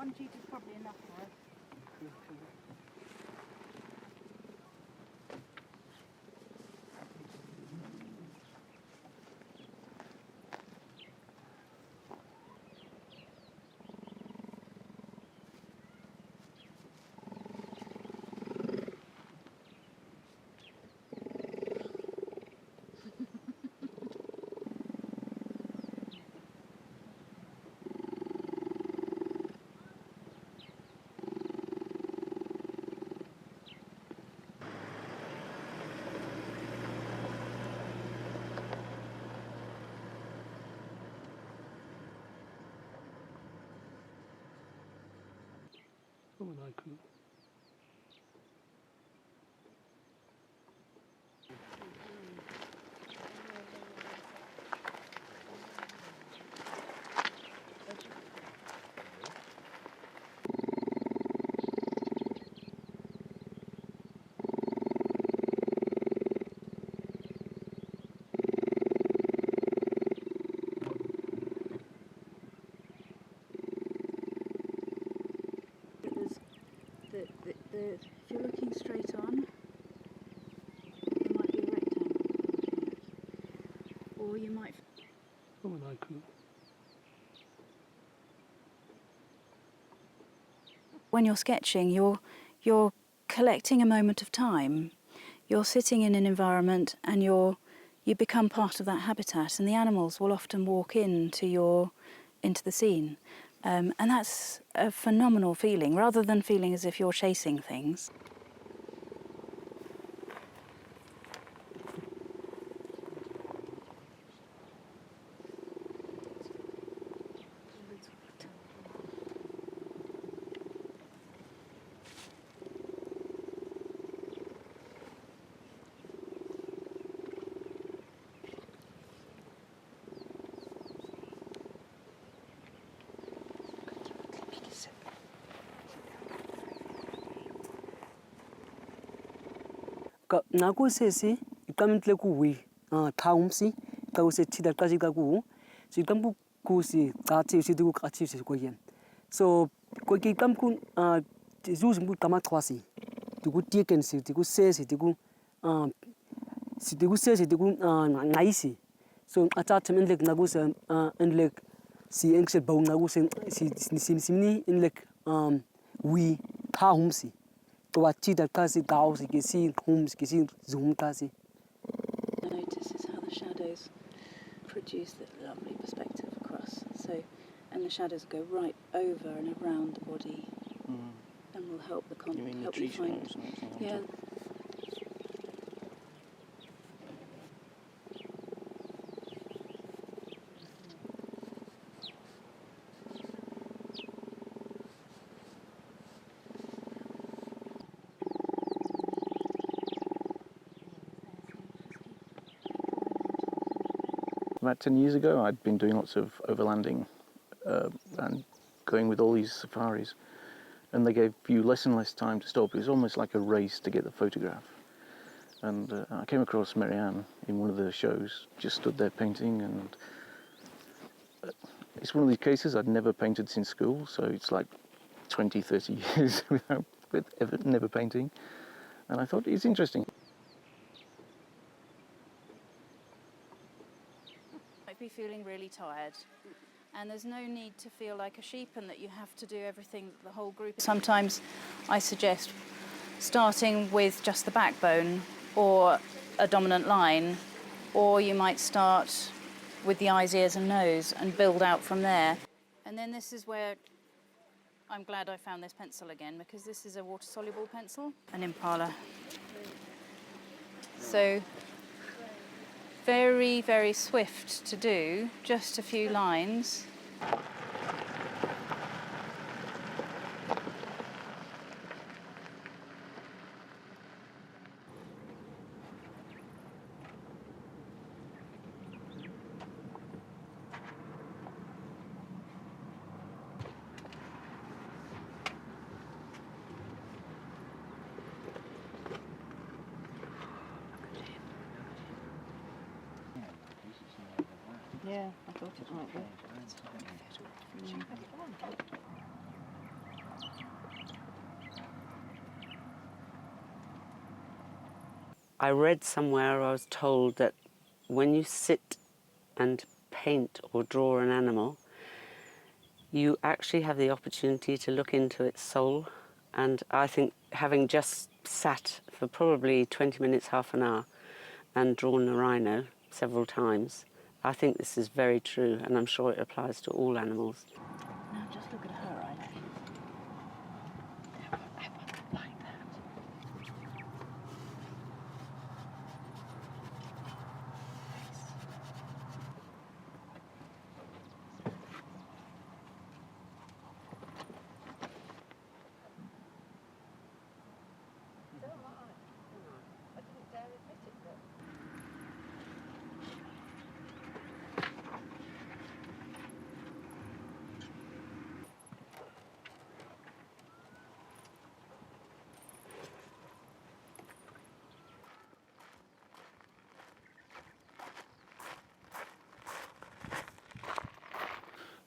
one cheetah's probably enough for us. Na'an Kuse. If you're looking straight on, there might be a rectangle, or you might. Na'an Kuse. When you're sketching, you're collecting a moment of time. You're sitting in an environment, and you become part of that habitat, and the animals will often walk into the scene. And that's a phenomenal feeling, rather than feeling as if you're chasing things. Na'an Kuse ikamtle kuwi thaumsi kause cheetah kaji kaku so ikamku kusi qati sidu qati sikoyen so ko ki kamku zuzu mu kama twasi diku tiken si diku sesi diku ngaisi so atat menlek nagusa enlek si engsel bau nagusa si enlek wi thaumsi cheetah kasi gausi kisi homes kisi zoom kasi. Notice is how the shadows produce that lovely perspective across. So, and the shadows go right over and around the body, and will help the You mean help the tree you find. shadows? Yeah. About 10 years ago, I'd been doing lots of overlanding and going with all these safaris, and they gave you less and less time to stop. It was almost like a race to get the photograph. And I came across Marianne in one of the shows, just stood there painting, and it's one of these cases I'd never painted since school, so it's like 20, 30 years without never painting. And I thought, it's interesting. Might be feeling really tired, and there's no need to feel like a sheep and that you have to do everything that the whole group. Sometimes I suggest starting with just the backbone or a dominant line, or you might start with the eyes, ears and nose and build out from there. And then this is where I'm glad I found this pencil again, because this is a water-soluble pencil, an Impala. So very, very swift to do, just a few lines. Yeah, I thought it might be. I read somewhere, or I was told, that when you sit and paint or draw an animal, you actually have the opportunity to look into its soul. And I think, having just sat for probably 20 minutes, half an hour, and drawn a rhino several times, I think this is very true, and I'm sure it applies to all animals. Now just look at her, I know. Like that.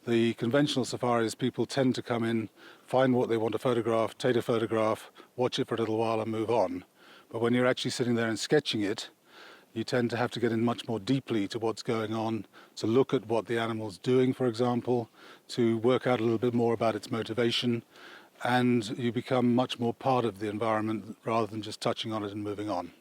The conventional safaris, people tend to come in, find what they want to photograph, take a photograph, watch it for a little while and move on. But when you're actually sitting there and sketching it, you tend to have to get in much more deeply to what's going on, to look at what the animal's doing, for example, to work out a little bit more about its motivation, and you become much more part of the environment rather than just touching on it and moving on.